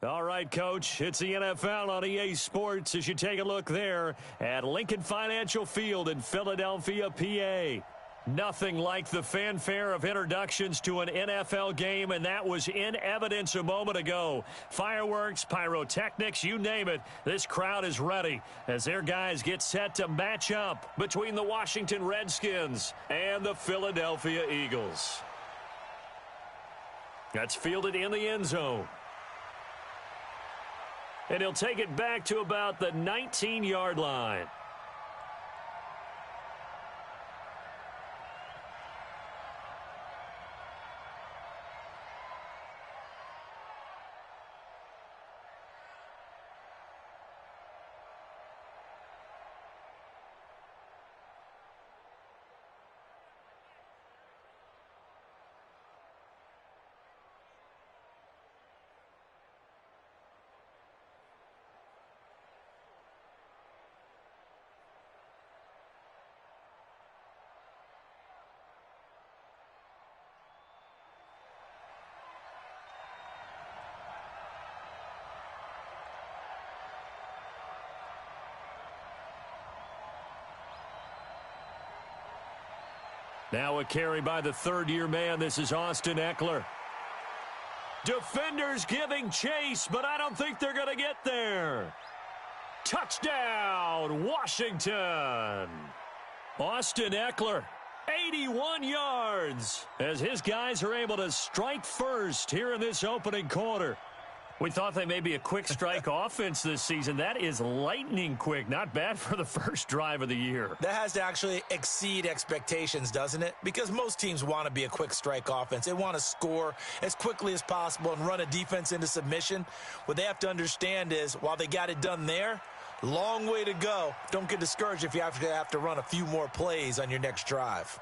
All right, Coach, it's the NFL on EA Sports as you take a look there at Lincoln Financial Field in Philadelphia, PA. Nothing like the fanfare of introductions to an NFL game, and that was in evidence a moment ago. Fireworks, pyrotechnics, you name it. This crowd is ready as their guys get set to match up between the Washington Redskins and the Philadelphia Eagles. That's fielded in the end zone. And he'll take it back to about the 19-yard line. Now a carry by the third-year man. This is Austin Ekeler. Defenders giving chase, but I don't think they're going to get there. Touchdown, Washington. Austin Ekeler, 81 yards, as his guys are able to strike first here in this opening quarter. We thought they may be a quick strike offense this season. That is lightning quick. Not bad for the first drive of the year. That has to actually exceed expectations, doesn't it? Because most teams want to be a quick strike offense. They want to score as quickly as possible and run a defense into submission. What they have to understand is, while they got it done there, long way to go. Don't get discouraged if you have to run a few more plays on your next drive.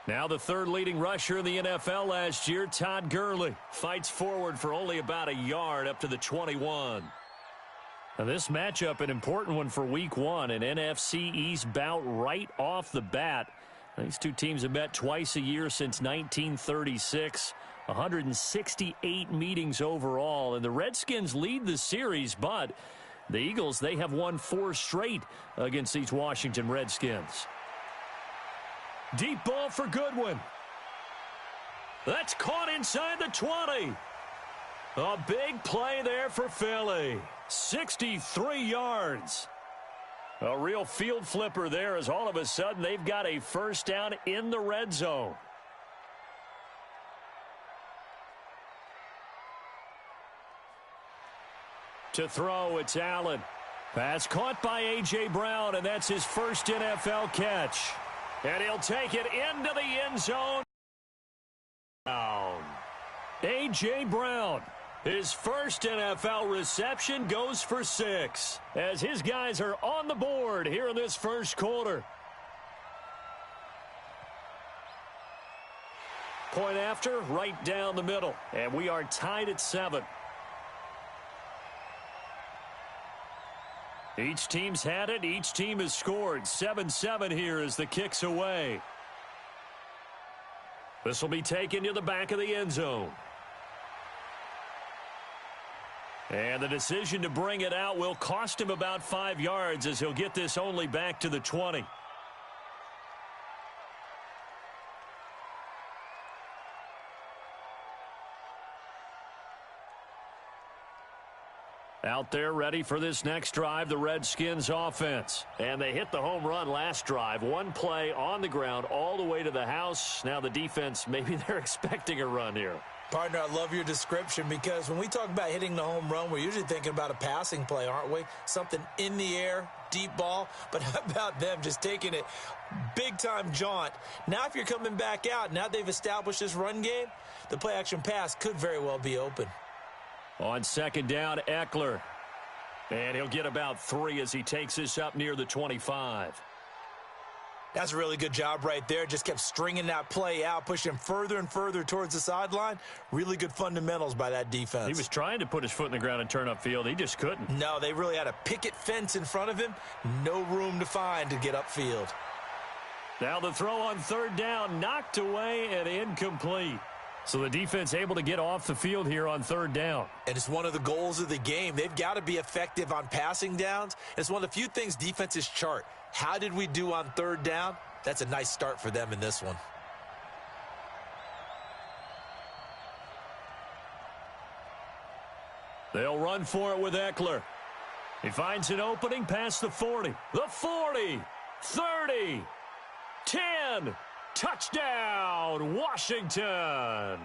Now the third leading rusher in the NFL last year, Todd Gurley, fights forward for only about a yard up to the 21. Now this matchup, an important one for Week 1, an NFC East bout right off the bat. These two teams have met twice a year since 1936, 168 meetings overall, and the Redskins lead the series, but the Eagles, they have won 4 straight against these Washington Redskins. Deep ball for Goodwin. That's caught inside the 20. A big play there for Philly. 63 yards. A real field flipper there as all of a sudden they've got a first down in the red zone. To throw, it's Allen. Pass caught by A.J. Brown, and that's his first NFL catch. And he'll take it into the end zone. A.J. Brown, his first NFL reception, goes for 6 as his guys are on the board here in this first quarter. Point after, right down the middle. And we are tied at 7. Each team's had it. Each team has scored. 7-7 here as the kick's away. This will be taken to the back of the end zone. And the decision to bring it out will cost him about 5 yards as he'll get this only back to the 20. Out there ready for this next drive, the Redskins offense. And they hit the home run last drive. One play on the ground all the way to the house. Now the defense, maybe they're expecting a run here. Partner, I love your description because when we talk about hitting the home run, we're usually thinking about a passing play, aren't we? Something in the air, deep ball. But how about them just taking it big-time jaunt? Now if you're coming back out, now they've established this run game, the play-action pass could very well be open. On second down, Eckler. And he'll get about 3 as he takes this up near the 25. That's a really good job right there. Just kept stringing that play out, pushing further and further towards the sideline. Really good fundamentals by that defense. He was trying to put his foot in the ground and turn upfield. He just couldn't. No, they really had a picket fence in front of him. No room to find to get upfield. Now the throw on third down, knocked away and incomplete. So the defense able to get off the field here on third down. And it's one of the goals of the game. They've got to be effective on passing downs. It's one of the few things defenses chart. How did we do on third down? That's a nice start for them in this one. They'll run for it with Eckler. He finds an opening past the 40. The 40, 30, 10. Touchdown, Washington.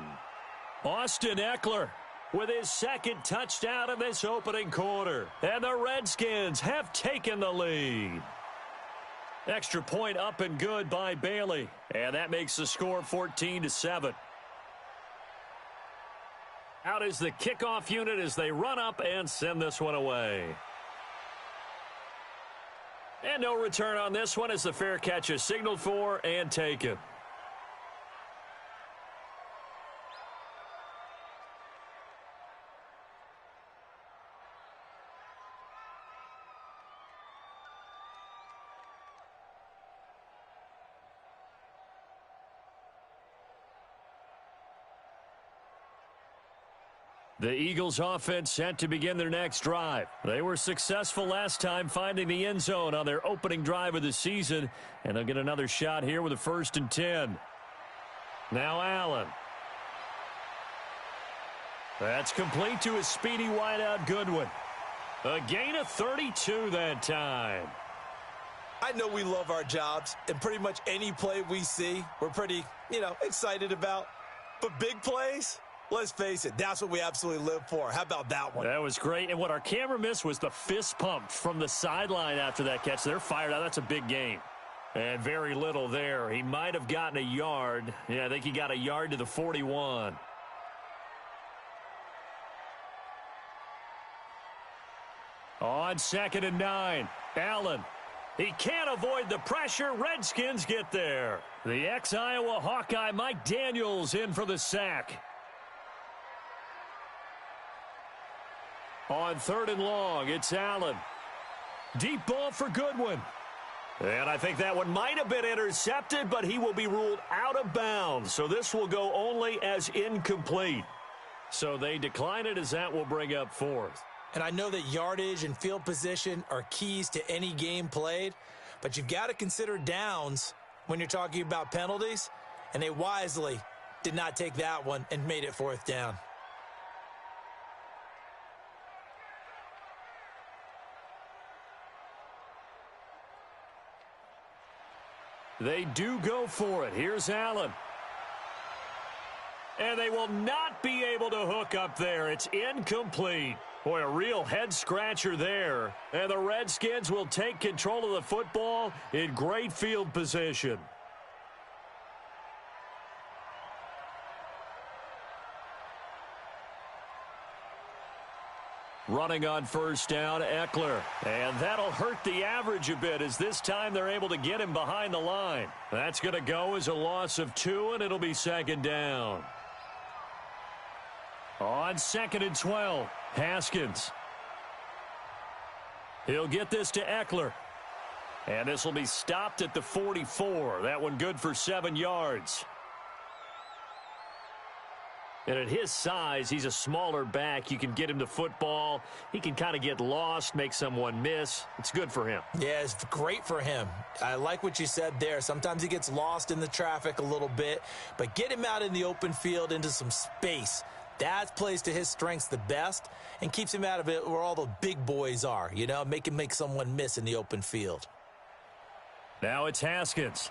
Austin Eckler with his second touchdown in this opening quarter. And the Redskins have taken the lead. Extra point up and good by Bailey. And that makes the score 14-7. Out is the kickoff unit as they run up and send this one away. And no return on this one as the fair catch is signaled for and taken. The Eagles offense set to begin their next drive. They were successful last time finding the end zone on their opening drive of the season, and they'll get another shot here with a 1st and 10. Now Allen. That's complete to his speedy wideout Goodwin. A gain of 32 that time. I know we love our jobs, and pretty much any play we see, we're pretty, excited about. But big plays? Let's face it, that's what we absolutely live for. How about that one? That was great. And what our camera missed was the fist pump from the sideline after that catch. They're fired out. That's a big gain. And very little there. He might have gotten a yard. Yeah, I think he got a yard to the 41. On 2nd and 9, Allen. He can't avoid the pressure. Redskins get there. The ex-Iowa Hawkeye Mike Daniels in for the sack. On 3rd and long, it's Allen. Deep ball for Goodwin. And I think that one might have been intercepted, but he will be ruled out of bounds. So this will go only as incomplete. So they decline it as that will bring up 4th. And I know that yardage and field position are keys to any game played, but you've got to consider downs when you're talking about penalties, and they wisely did not take that one and made it 4th down. They do go for it. Here's Allen. And they will not be able to hook up there. It's incomplete. Boy, a real head-scratcher there. And the Redskins will take control of the football in great field position. Running on 1st down, Eckler. And that'll hurt the average a bit as this time they're able to get him behind the line. That's going to go as a loss of 2, and it'll be 2nd down. On 2nd and 12, Haskins. He'll get this to Eckler. And this will be stopped at the 44. That one good for 7 yards. And at his size, he's a smaller back. You can get him the football. He can kind of get lost, make someone miss. It's good for him. Yeah, it's great for him. I like what you said there. Sometimes he gets lost in the traffic a little bit, but get him out in the open field into some space. That plays to his strengths the best and keeps him out of it where all the big boys are, make him make someone miss in the open field. Now it's Haskins.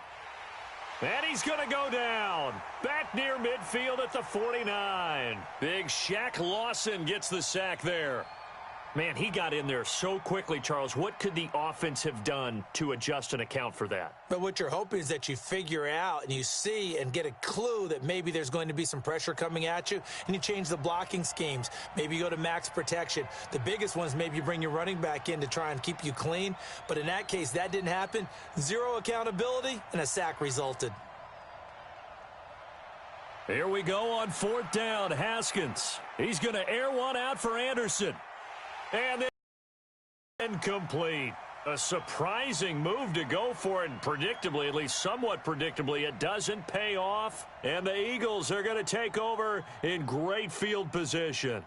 And he's going to go down. Back near midfield at the 49. Big Shaq Lawson gets the sack there. Man, he got in there so quickly, Charles. What could the offense have done to adjust and account for that? But what you're hoping is that you figure out and you see and get a clue that maybe there's going to be some pressure coming at you, and you change the blocking schemes. Maybe you go to max protection. The biggest one is maybe you bring your running back in to try and keep you clean. But in that case, that didn't happen. Zero accountability, and a sack resulted. Here we go on 4th down. Haskins. He's going to air one out for Anderson. And then incomplete. A surprising move to go for it, and predictably, at least somewhat predictably, it doesn't pay off. And the Eagles are going to take over in great field position.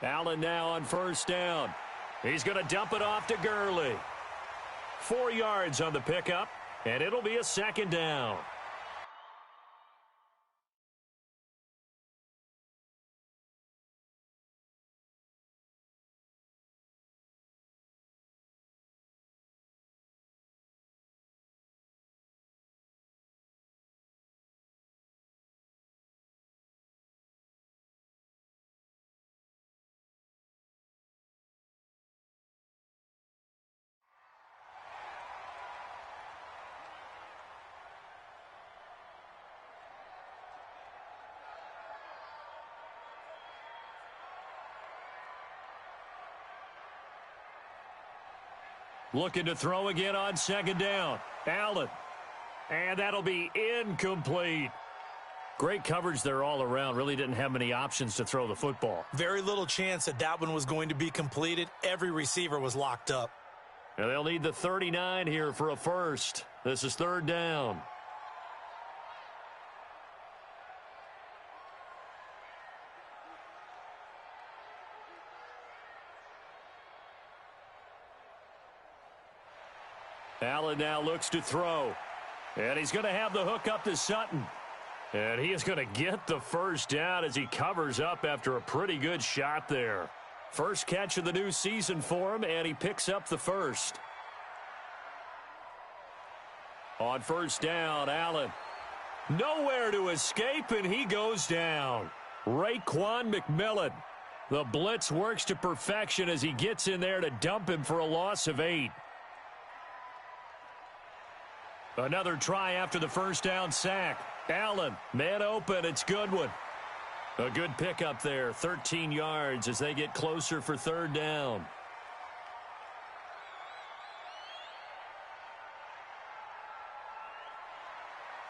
Allen now on 1st down. He's going to dump it off to Gurley. 4 yards on the pickup, and it'll be a 2nd down. Looking to throw again on 2nd down. Allen. And that'll be incomplete. Great coverage there all around. Really didn't have many options to throw the football. Very little chance that that one was going to be completed. Every receiver was locked up. And they'll need the 39 here for a first. This is 3rd down. Allen now looks to throw. And he's going to have the hook up to Sutton. And he is going to get the first down as he covers up after a pretty good shot there. First catch of the new season for him, and he picks up the first. On 1st down, Allen. Nowhere to escape, and he goes down. Raekwon McMillan. The blitz works to perfection as he gets in there to dump him for a loss of 8. Another try after the first down sack. Allen, man open, it's Goodwin. A good pickup there, 13 yards as they get closer for 3rd down.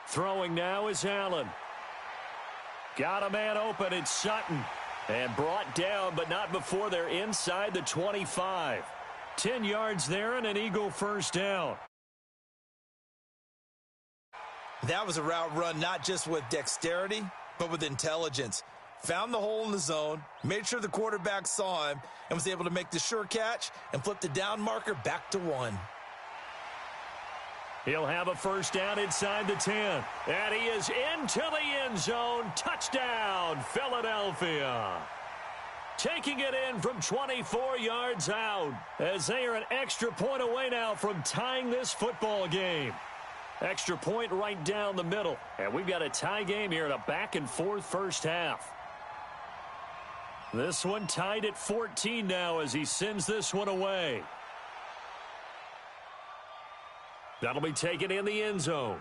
Throwing now is Allen. Got a man open, it's Sutton. And brought down, but not before they're inside the 25. 10 yards there and an Eagle first down. That was a route run not just with dexterity, but with intelligence. Found the hole in the zone, made sure the quarterback saw him, and was able to make the sure catch and flip the down marker back to 1. He'll have a first down inside the 10. And he is into the end zone. Touchdown, Philadelphia. Taking it in from 24 yards out as they are an extra point away now from tying this football game. Extra point right down the middle. And we've got a tie game here in a back-and-forth first half. This one tied at 14 now as he sends this one away. That'll be taken in the end zone.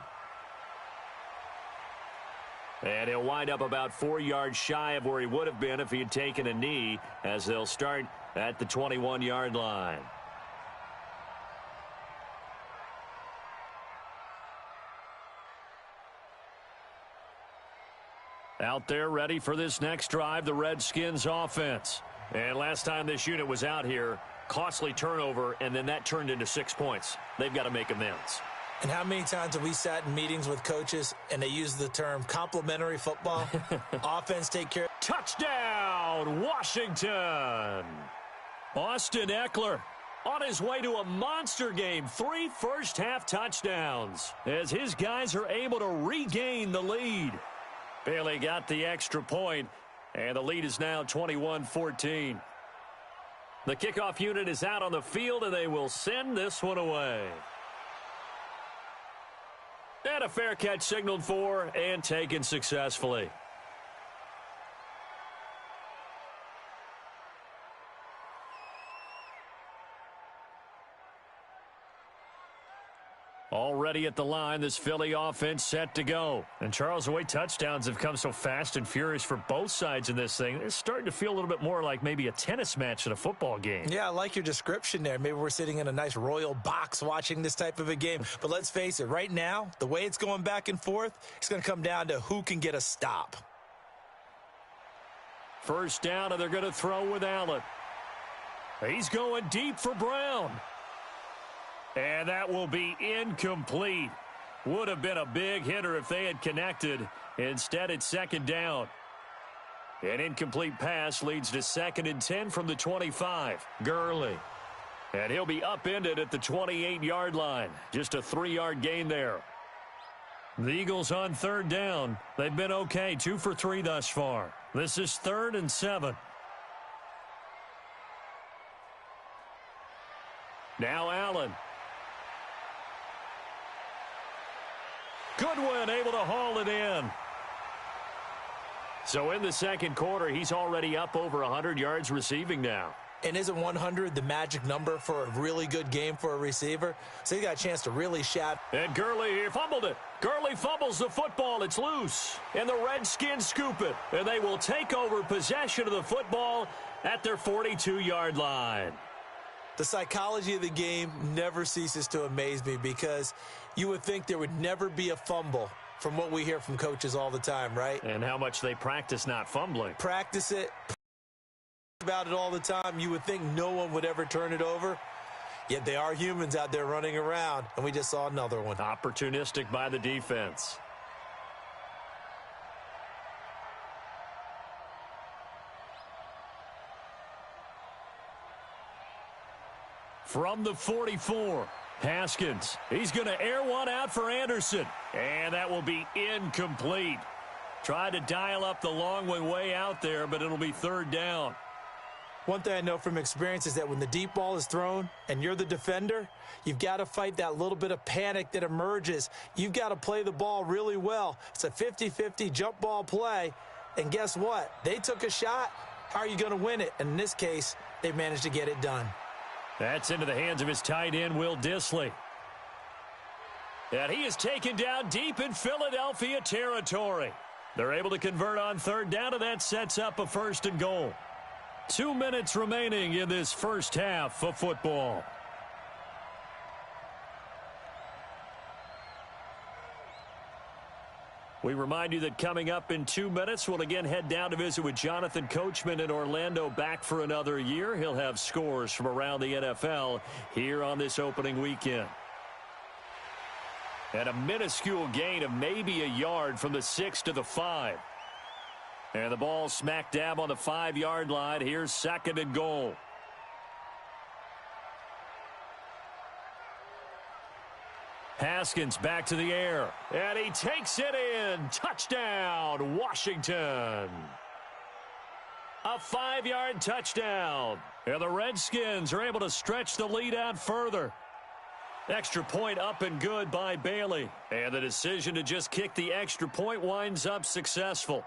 And he'll wind up about 4 yards shy of where he would have been if he had taken a knee as they'll start at the 21-yard line. Out there ready for this next drive, the Redskins offense. And last time this unit was out here, costly turnover, and then that turned into 6 points. They've got to make amends. And how many times have we sat in meetings with coaches and they use the term complementary football? Offense take care. Touchdown, Washington. Austin Eckler. on his way to a monster game. 3 first-half touchdowns as his guys are able to regain the lead. Bailey got the extra point, and the lead is now 21-14. The kickoff unit is out on the field, and they will send this one away. And a fair catch signaled for and taken successfully. Already at the line, this Philly offense set to go. And Charles, the way touchdowns have come so fast and furious for both sides in this thing, it's starting to feel a little bit more like maybe a tennis match in a football game. Yeah, I like your description there. Maybe we're sitting in a nice royal box watching this type of a game. But let's face it, right now, the way it's going back and forth, it's going to come down to who can get a stop. First down, and they're going to throw with Allen. He's going deep for Brown. And that will be incomplete. Would have been a big hitter if they had connected. Instead, it's second down. An incomplete pass leads to 2nd and 10 from the 25. Gurley. And he'll be upended at the 28-yard line. Just a 3-yard gain there. The Eagles on third down. They've been okay, 2 for 3 thus far. This is 3rd and 7. Now Allen. Goodwin able to haul it in. So in the second quarter, he's already up over 100 yards receiving now. And isn't 100 the magic number for a really good game for a receiver? So he got a chance to really shout. And Gurley fumbled it. Gurley fumbles the football. It's loose. And the Redskins scoop it. And they will take over possession of the football at their 42-yard line. The psychology of the game never ceases to amaze me because you would think there would never be a fumble from what we hear from coaches all the time, right? And how much they practice not fumbling. Practice it about it all the time. You would think no one would ever turn it over. Yet they are humans out there running around, and we just saw another one. Opportunistic by the defense. From the 44, Haskins. He's going to air one out for Anderson. And that will be incomplete. Tried to dial up the long way out there, but it'll be third down. One thing I know from experience is that when the deep ball is thrown and you're the defender, you've got to fight that little bit of panic that emerges. You've got to play the ball really well. It's a 50-50 jump ball play. And guess what? They took a shot. How are you going to win it? And in this case, they managed to get it done. That's into the hands of his tight end, Will Dissly. And he is taken down deep in Philadelphia territory. They're able to convert on third down, and that sets up a 1st and goal. 2 minutes remaining in this first half of football. We remind you that coming up in 2 minutes, we'll again head down to visit with Jonathan Coachman in Orlando, back for another year. He'll have scores from around the NFL here on this opening weekend. And a minuscule gain of maybe a yard from the 6 to the 5. And the ball smack dab on the 5-yard line. Here's 2nd and goal. Haskins back to the air. And he takes it in. Touchdown, Washington. A 5-yard touchdown. And the Redskins are able to stretch the lead out further. Extra point up and good by Bailey. And the decision to just kick the extra point winds up successful.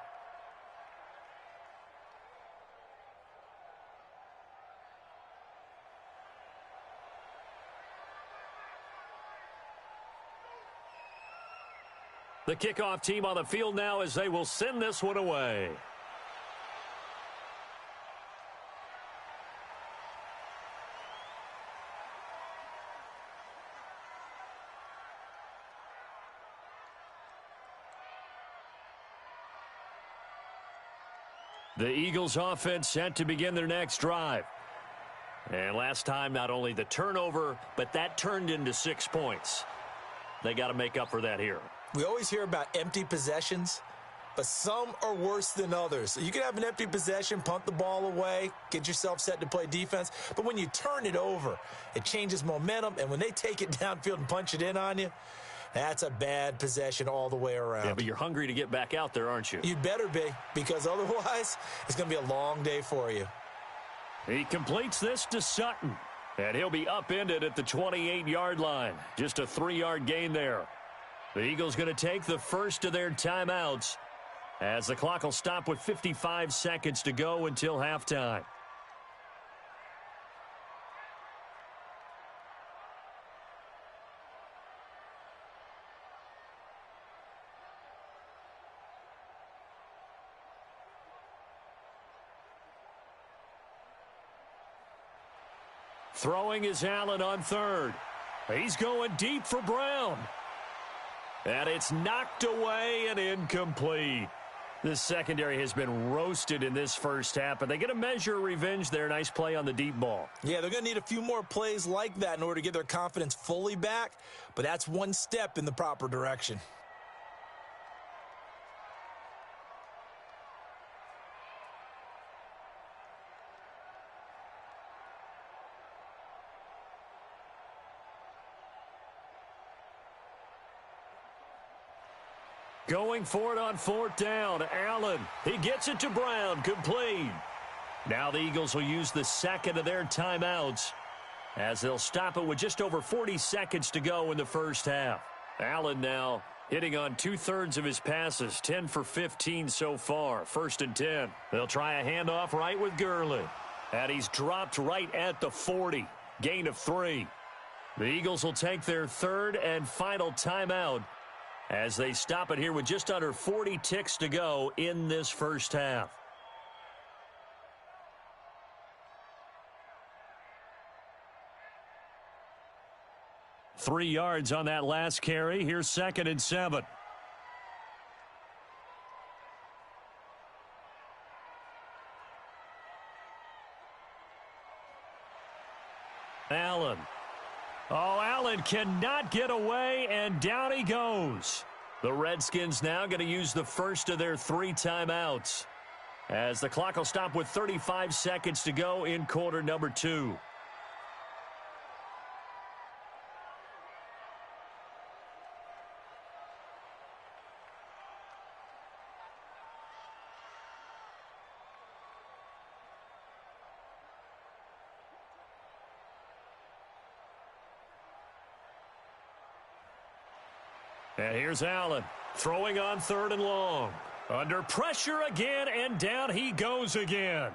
The kickoff team on the field now as they will send this one away. The Eagles offense set to begin their next drive. And last time, not only the turnover, but that turned into 6 points. They got to make up for that here. We always hear about empty possessions. but some are worse than others. So you can have an empty possession, punt the ball away, get yourself set to play defense. But when you turn it over, it changes momentum. And when they take it downfield and punch it in on you, that's a bad possession all the way around. Yeah, but you're hungry to get back out there, aren't you? You'd better be, because otherwise it's going to be a long day for you. He completes this to Sutton, and he'll be upended at the 28-yard line. Just a 3-yard gain there. The Eagles going to take the first of their timeouts as the clock will stop with 55 seconds to go until halftime. Throwing is Allen on third. He's going deep for Brown. And it's knocked away and incomplete. This secondary has been roasted in this first half, but they get a measure of revenge there. Nice play on the deep ball. Yeah, they're going to need a few more plays like that in order to get their confidence fully back, but that's one step in the proper direction. Going for it on fourth down. Allen, he gets it to Brown, complete. Now the Eagles will use the second of their timeouts as they'll stop it with just over 40 seconds to go in the first half. Allen now hitting on 2/3 of his passes, 10 for 15 so far, 1st and 10. They'll try a handoff right with Gurley. And he's dropped right at the 40, gain of 3. The Eagles will take their third and final timeout as they stop it here with just under 40 ticks to go in this first half. Three yards on that last carry. Here's 2nd and 7. Allen. Oh, Allen cannot get away, and down he goes. The Redskins now going to use the first of their 3 timeouts as the clock will stop with 35 seconds to go in quarter number 2. And here's Allen throwing on 3rd and long. Under pressure again, and down he goes again.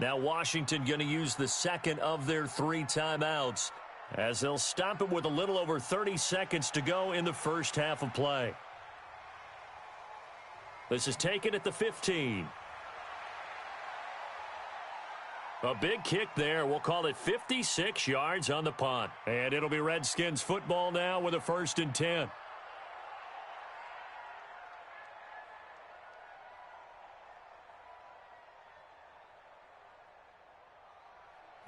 Now Washington going to use the second of their 3 timeouts as they'll stop it with a little over 30 seconds to go in the first half of play. This is taken at the 15. A big kick there. We'll call it 56 yards on the punt. And it'll be Redskins football now with a 1st and 10.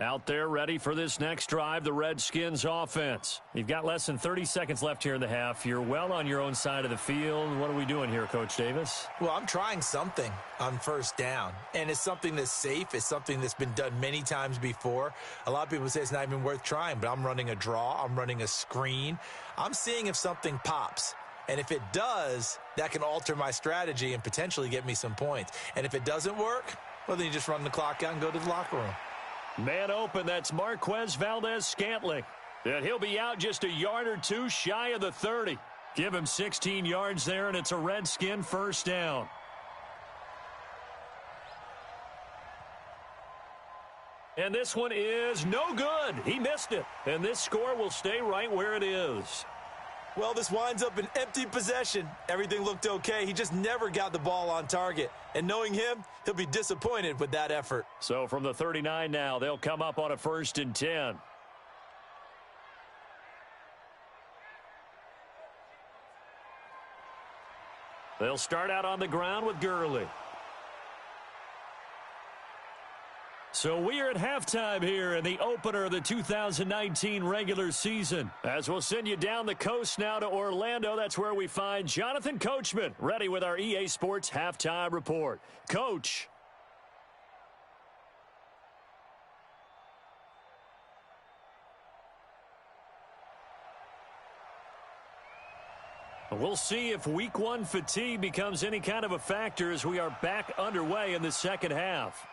Out there ready for this next drive, the Redskins offense. You've got less than 30 seconds left here in the half. You're well on your own side of the field. What are we doing here, Coach Davis? Well, I'm trying something on 1st down, and it's something that's safe. It's something that's been done many times before. A lot of people say it's not even worth trying, but I'm running a draw. I'm running a screen. I'm seeing if something pops. And if it does, that can alter my strategy and potentially get me some points. And if it doesn't work, well, then you just run the clock out and go to the locker room. Man open, that's Marquez Valdes-Scantling. And he'll be out just a yard or 2 shy of the 30. Give him 16 yards there, and it's a Redskin 1st down. And this one is no good. He missed it. And this score will stay right where it is. Well, this winds up an empty possession. Everything looked okay. He just never got the ball on target. And knowing him, he'll be disappointed with that effort. So from the 39 now, they'll come up on a 1st and 10. They'll start out on the ground with Gurley. So we are at halftime here in the opener of the 2019 regular season. As we'll send you down the coast now to Orlando, that's where we find Jonathan Coachman, ready with our EA Sports halftime report. Coach. We'll see if week one fatigue becomes any kind of a factor as we are back underway in the second half.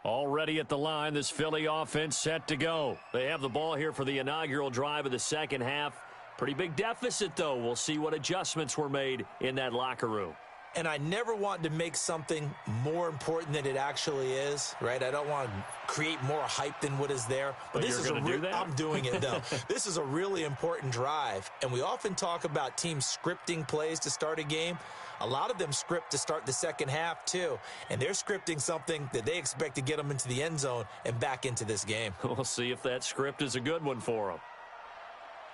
Already at the line, this Philly offense set to go. They have the ball here for the inaugural drive of the second half. Pretty big deficit, though. We'll see what adjustments were made in that locker room. And I never want to make something more important than it actually is, right? I don't want to create more hype than what is there. But this is I'm doing it, though. This is a really important drive. And we often talk about teams scripting plays to start a game. A lot of them script to start the second half, too. And they're scripting something that they expect to get them into the end zone and back into this game. We'll see if that script is a good one for them.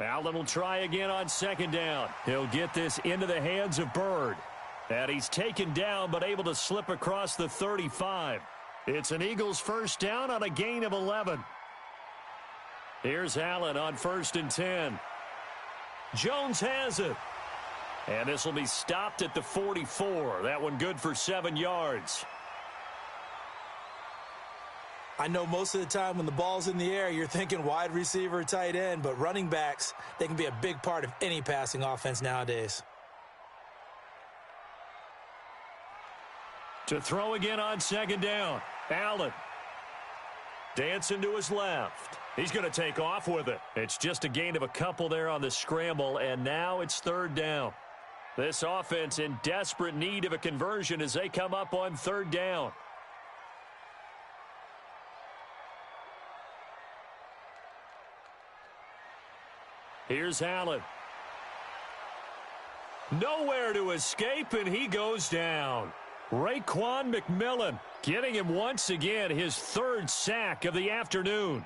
Allen will try again on second down. He'll get this into the hands of Byrd. And he's taken down but able to slip across the 35. It's an Eagles first down on a gain of 11. Here's Allen on 1st and 10. Jones has it. And this will be stopped at the 44. That one good for 7 yards. I know most of the time when the ball's in the air, you're thinking wide receiver, tight end, but running backs, they can be a big part of any passing offense nowadays. To throw again on second down. Allen. Dancing to his left. He's going to take off with it. It's just a gain of a couple there on the scramble, and now it's third down. This offense in desperate need of a conversion as they come up on third down. Here's Allen. Nowhere to escape, and he goes down. Raekwon McMillan getting him once again his third sack of the afternoon.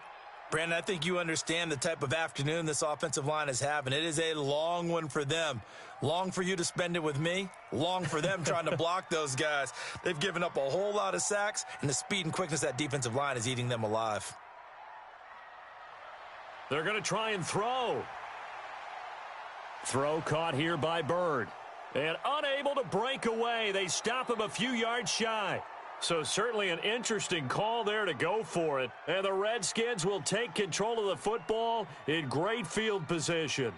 Brandon, I think you understand the type of afternoon this offensive line is having. It is a long one for them. Long for you to spend it with me. Long for them trying to block those guys. They've given up a whole lot of sacks, and the speed and quickness of that defensive line is eating them alive. They're going to try and throw. Throw caught here by Byrd. And unable to break away. They stop him a few yards shy. So certainly an interesting call there to go for it. And the Redskins will take control of the football in great field position.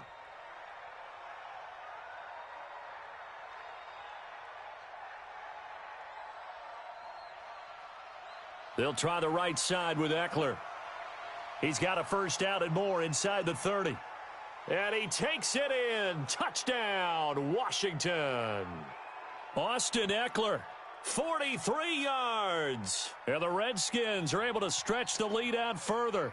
They'll try the right side with Eckler. He's got a first out and more inside the 30. And he takes it in. Touchdown, Washington. Austin Eckler, 43 yards. And the Redskins are able to stretch the lead out further.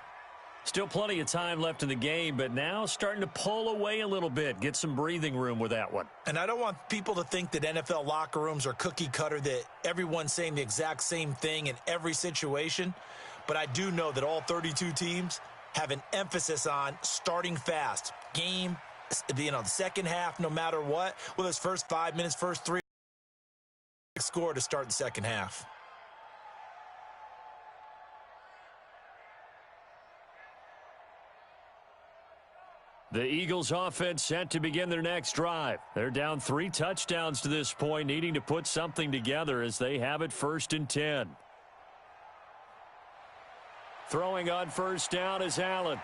Still plenty of time left in the game, but now starting to pull away a little bit. Get some breathing room with that one. And I don't want people to think that NFL locker rooms are cookie cutter, that everyone's saying the exact same thing in every situation. But I do know that all 32 teams have an emphasis on starting fast. Game, the second half, no matter what. Well, those first 5 minutes, first 3 score to start the second half. The Eagles offense set to begin their next drive. They're down 3 touchdowns to this point, needing to put something together as they have it 1st and 10. Throwing on first down is Allen.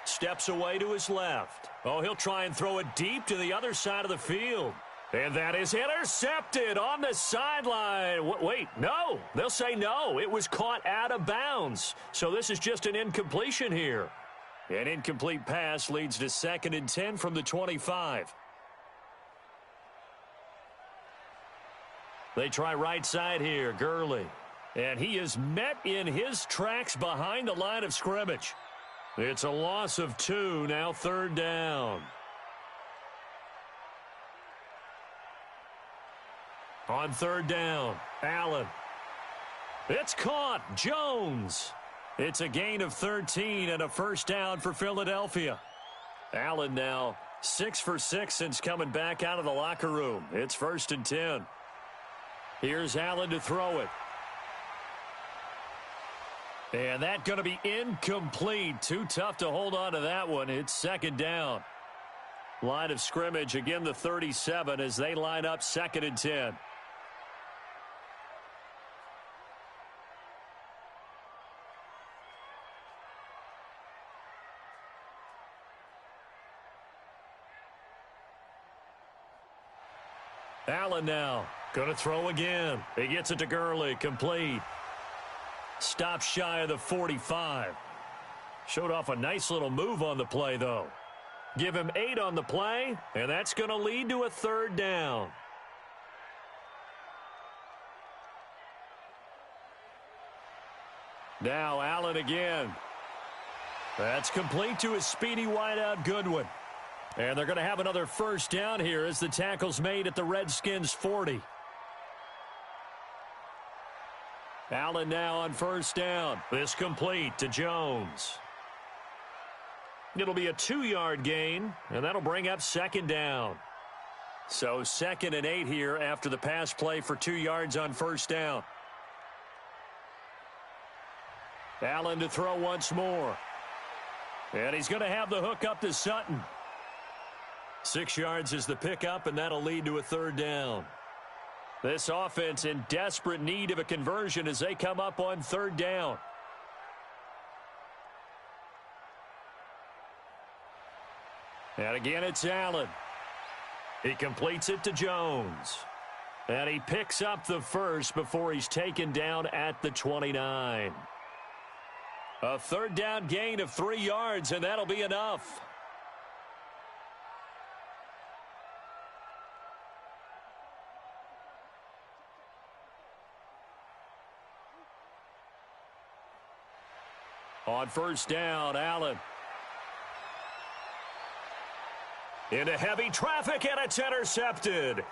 Steps away to his left. Oh, he'll try and throw it deep to the other side of the field. And that is intercepted on the sideline. Wait, no. They'll say no. It was caught out of bounds. So this is just an incompletion here. An incomplete pass leads to 2nd and 10 from the 25. They try right side here, Gurley. And he is met in his tracks behind the line of scrimmage. It's a loss of 2, now 3rd down. On third down, Allen. It's caught. Jones. It's a gain of 13 and a first down for Philadelphia. Allen now 6 for 6 since coming back out of the locker room. It's 1st and 10. Here's Allen to throw it. And that's going to be incomplete. Too tough to hold on to that one. It's 2nd down. Line of scrimmage, again the 37 as they line up 2nd and 10. Allen now going to throw again. He gets it to Gurley, complete. Stop shy of the 45. Showed off a nice little move on the play, though. Give him 8 on the play, and that's going to lead to a 3rd down. Now Allen again. That's complete to his speedy wideout Goodwin. And they're going to have another first down here as the tackle's made at the Redskins' 40. Allen now on first down. This complete to Jones. It'll be a 2-yard gain, and that'll bring up 2nd down. So 2nd and 8 here after the pass play for 2 yards on first down. Allen to throw once more. And he's going to have the hook up to Sutton. 6 yards is the pickup, and that'll lead to a 3rd down. This offense in desperate need of a conversion as they come up on 3rd down. And again, it's Allen. He completes it to Jones. And he picks up the first before he's taken down at the 29. A 3rd down gain of 3 yards, and that'll be enough. On first down, Allen. Into heavy traffic, and it's intercepted.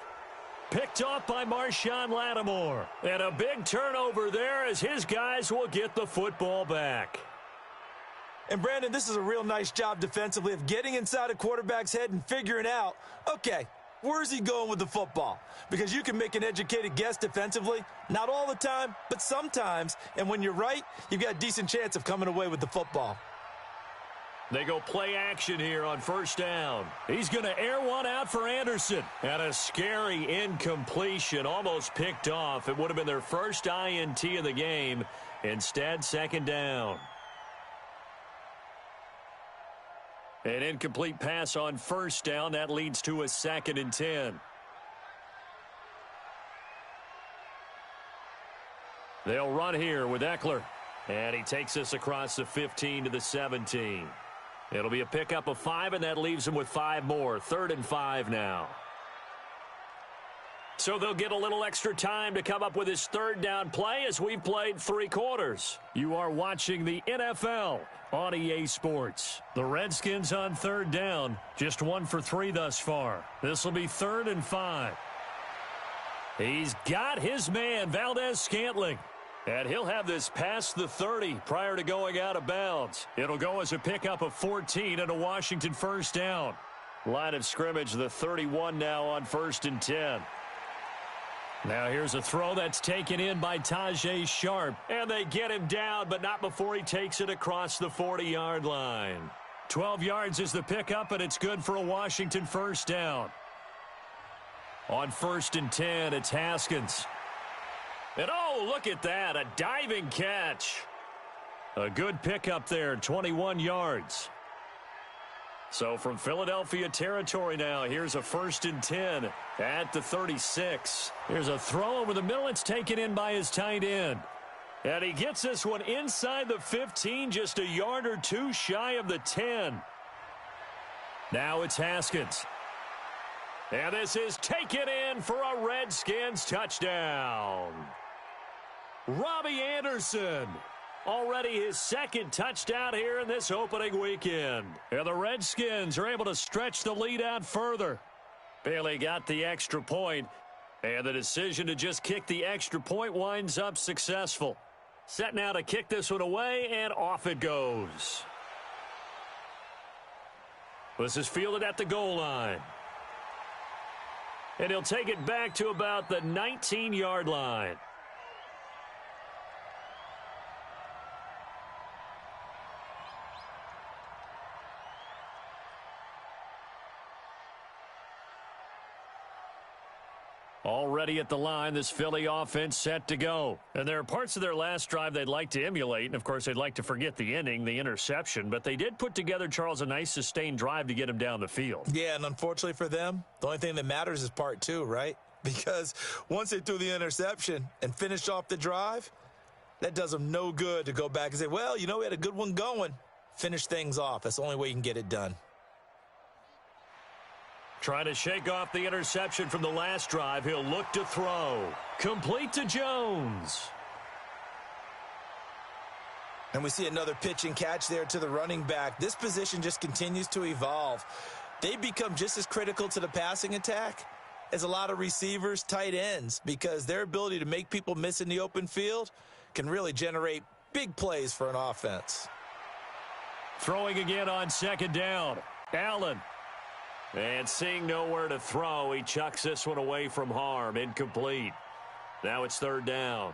Picked off by Marshawn Lattimore. And a big turnover there as his guys will get the football back. And, Brandon, this is a real nice job defensively of getting inside a quarterback's head and figuring out, okay, where's he going with the football? Because you can make an educated guess defensively. Not all the time, but sometimes. And when you're right, you've got a decent chance of coming away with the football. They go play action here on first down. He's going to air one out for Anderson. And a scary incompletion, almost picked off. It would have been their first INT of the game. Instead, 2nd down. An incomplete pass on first down. That leads to a 2nd and 10. They'll run here with Eckler. And he takes us across the 15 to the 17. It'll be a pickup of 5, and that leaves them with 5 more. 3rd and 5 now. So they'll get a little extra time to come up with his 3rd down play as we've played 3 quarters. You are watching the NFL on EA Sports. The Redskins on 3rd down. Just 1 for 3 thus far. This will be 3rd and 5. He's got his man, Valdez-Scantling. And he'll have this past the 30 prior to going out of bounds. It'll go as a pickup of 14 and a Washington first down. Line of scrimmage, the 31 now on 1st and 10. Now here's a throw that's taken in by Tajae Sharpe. And they get him down, but not before he takes it across the 40-yard line. 12 yards is the pickup, and it's good for a Washington first down. On 1st and 10, it's Haskins. And oh, look at that, a diving catch. A good pickup there, 21 yards. So from Philadelphia territory now, here's a 1st and 10 at the 36. Here's a throw over the middle. It's taken in by his tight end. And he gets this one inside the 15, just a yard or 2 shy of the 10. Now it's Haskins. And this is taken in for a Redskins touchdown. Robbie Anderson, already his 2nd touchdown here in this opening weekend. And the Redskins are able to stretch the lead out further. Bailey got the extra point, And the decision to just kick the extra point winds up successful. Set now to kick this one away, and off it goes. This is fielded at the goal line. And he'll take it back to about the 19-yard line. Already at the line, this Philly offense set to go. And there are parts of their last drive they'd like to emulate, and of course they'd like to forget the inning, the interception, but they did put together, Charles, a nice sustained drive to get him down the field. Yeah, and unfortunately for them, the only thing that matters is part two, right? Because once they threw the interception and finished off the drive, that does them no good to go back and say, well, you know, we had a good one going. Finish things off. That's the only way you can get it done. Trying to shake off the interception from the last drive. He'll look to throw. Complete to Jones. And we see another pitch and catch there to the running back. This position just continues to evolve. They become just as critical to the passing attack as a lot of receivers, tight ends, because their ability to make people miss in the open field can really generate big plays for an offense. Throwing again on second down. Allen. And seeing nowhere to throw, he chucks this one away from harm. Incomplete. Now it's third down.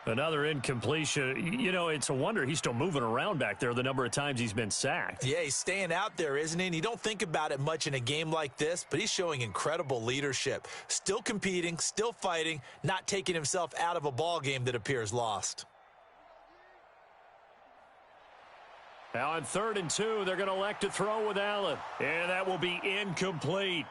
Another incompletion. You know, it's a wonder he's still moving around back there the number of times he's been sacked. Yeah, he's staying out there, isn't he? And you don't think about it much in a game like this, but he's showing incredible leadership. Still competing, still fighting, not taking himself out of a ball game that appears lost. Now on 3rd and 2, they're going to elect to throw with Allen. And that will be incomplete.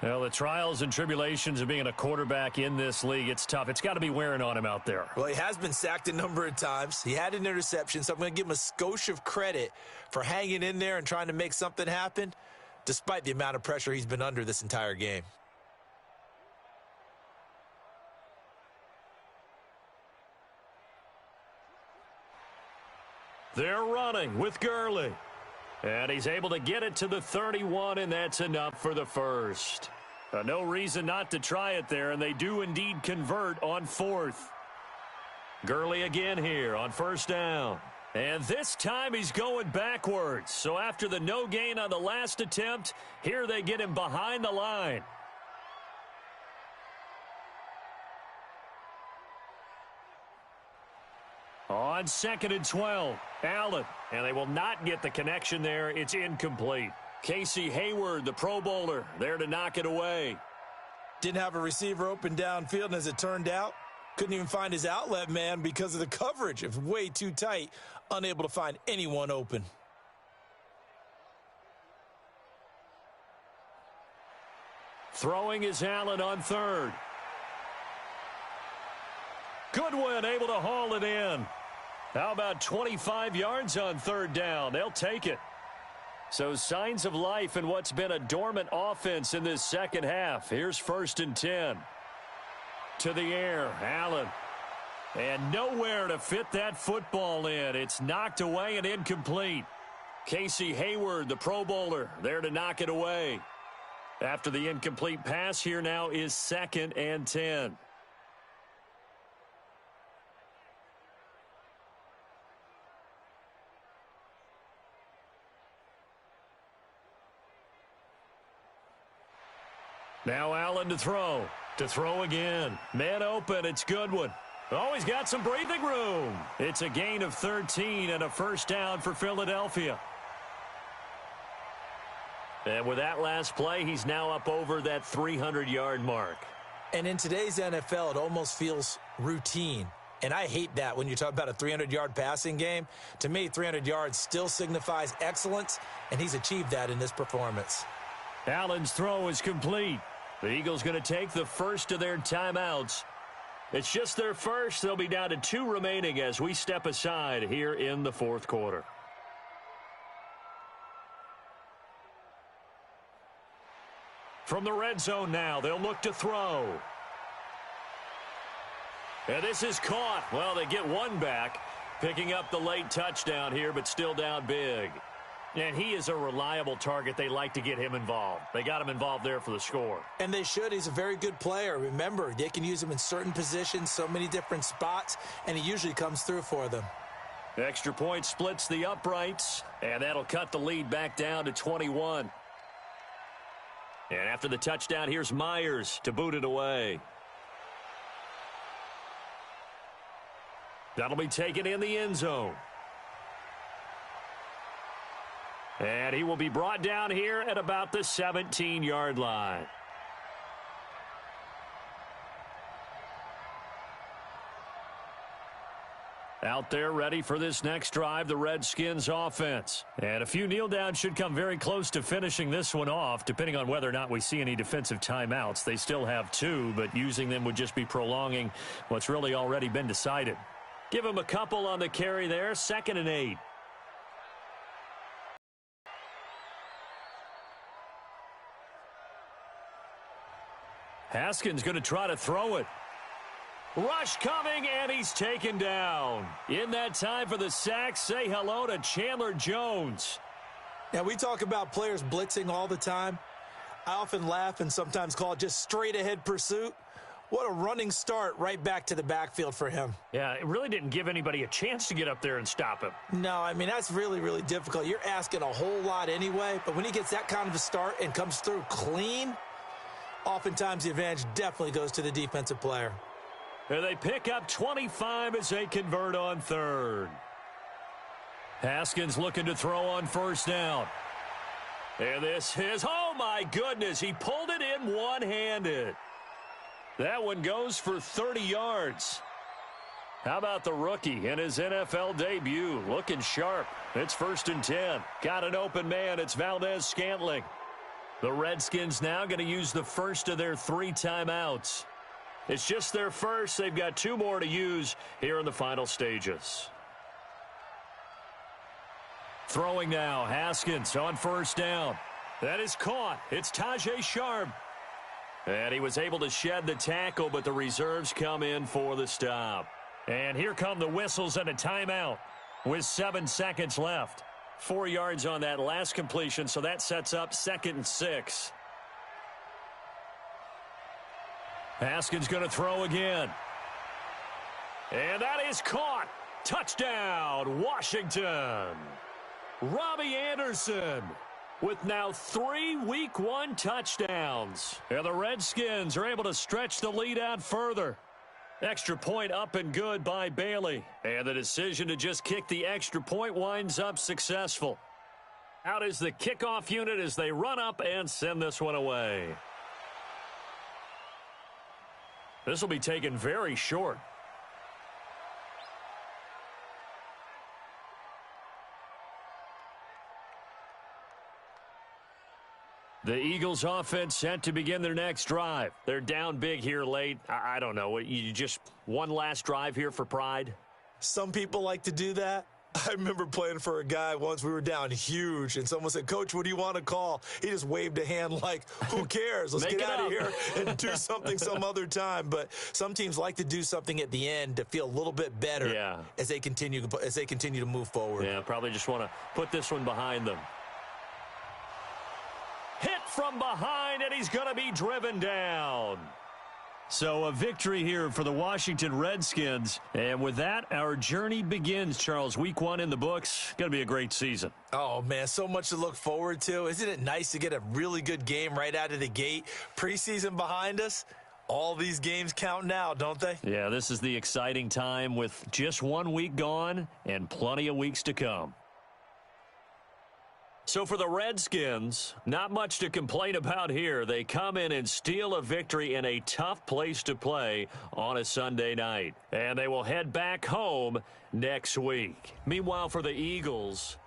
Well, the trials and tribulations of being a quarterback in this league, it's tough. It's got to be wearing on him out there. Well, he has been sacked a number of times. He had an interception, so I'm going to give him a skosh of credit for hanging in there and trying to make something happen, despite the amount of pressure he's been under this entire game. They're running with Gurley. And he's able to get it to the 31, and that's enough for the first. No reason not to try it there, and they do indeed convert on 4th. Gurley again here on 1st down. And this time he's going backwards. So after the no gain on the last attempt, here they get him behind the line. On 2nd and 12, Allen. And they will not get the connection there. It's incomplete. Casey Hayward, the Pro Bowler, there to knock it away. Didn't have a receiver open downfield, and as it turned out, couldn't even find his outlet man because of the coverage. It was way too tight, unable to find anyone open. Throwing is Allen on 3rd. Goodwin able to haul it in. How about 25 yards on 3rd down? They'll take it. So signs of life in what's been a dormant offense in this second half. Here's 1st and 10. To the air, Allen. And nowhere to fit that football in. It's knocked away and incomplete. Casey Hayward, the Pro Bowler, there to knock it away. After the incomplete pass, here now is 2nd and 10. Now Allen to throw. To throw again. Man open. It's Goodwin. Oh, he's got some breathing room. It's a gain of 13 and a 1st down for Philadelphia. And with that last play, he's now up over that 300-yard mark. And in today's NFL, it almost feels routine. And I hate that when you talk about a 300-yard passing game. To me, 300 yards still signifies excellence, and he's achieved that in this performance. Allen's throw is complete. The Eagles going to take the first of their timeouts. It's just their first. They'll be down to 2 remaining as we step aside here in the 4th quarter. From the red zone now, they'll look to throw. And this is caught. Well, they get one back, picking up the late touchdown here, but still down big. And he is a reliable target. They like to get him involved. They got him involved there for the score. And they should. He's a very good player. Remember, they can use him in certain positions, so many different spots, and he usually comes through for them. Extra point splits the uprights, and that'll cut the lead back down to 21. And after the touchdown, here's Myers to boot it away. That'll be taken in the end zone. And he will be brought down here at about the 17-yard line. Out there ready for this next drive, the Redskins offense. And a few kneel downs should come very close to finishing this one off, depending on whether or not we see any defensive timeouts. They still have 2, but using them would just be prolonging what's really already been decided. Give him a couple on the carry there, 2nd and 8. Haskins going to try to throw it. Rush coming, and he's taken down. In that time for the sack, say hello to Chandler Jones. Now, we talk about players blitzing all the time. I often laugh and sometimes call it just straight-ahead pursuit. What a running start right back to the backfield for him. Yeah, it really didn't give anybody a chance to get up there and stop him. No, I mean, that's really, really difficult. You're asking a whole lot anyway, but when he gets that kind of a start and comes through clean, oftentimes the advantage definitely goes to the defensive player. And they pick up 25 as they convert on 3rd. Haskins looking to throw on 1st down. And this is, oh my goodness, he pulled it in one-handed. That one goes for 30 yards. How about the rookie in his NFL debut? Looking sharp. It's 1st and 10. Got an open man. It's Valdez-Scantling. The Redskins now going to use the first of their 3 timeouts. It's just their first. They've got 2 more to use here in the final stages. Throwing now, Haskins on 1st down. That is caught. It's Tajae Sharpe. And he was able to shed the tackle, but the reserves come in for the stop. And here come the whistles and a timeout with 7 seconds left. 4 yards on that last completion, so that sets up 2nd and 6. Haskins going to throw again. And that is caught. Touchdown, Washington. Robbie Anderson with now 3 Week 1 touchdowns. And the Redskins are able to stretch the lead out further. Extra point up and good by Bailey. And the decision to just kick the extra point winds up successful. Out is the kickoff unit as they run up and send this one away. This will be taken very short. The Eagles offense set to begin their next drive. They're down big here late. I don't know. You just one last drive here for pride? Some people like to do that. I remember playing for a guy once. We were down huge, and someone said, "Coach, what do you want to call?" He just waved a hand like, who cares? Let's get out of here and do something some other time. But some teams like to do something at the end to feel a little bit better as they continue to move forward. Yeah, probably just want to put this one behind them. Hit from behind, and he's going to be driven down. So a victory here for the Washington Redskins. And with that, our journey begins, Charles. Week 1 in the books. Going to be a great season. Oh, man, so much to look forward to. Isn't it nice to get a really good game right out of the gate? Preseason behind us. All these games count now, don't they? Yeah, this is the exciting time with just 1 week gone and plenty of weeks to come. So for the Redskins, not much to complain about here. They come in and steal a victory in a tough place to play on a Sunday night. And they will head back home next week. Meanwhile, for the Eagles,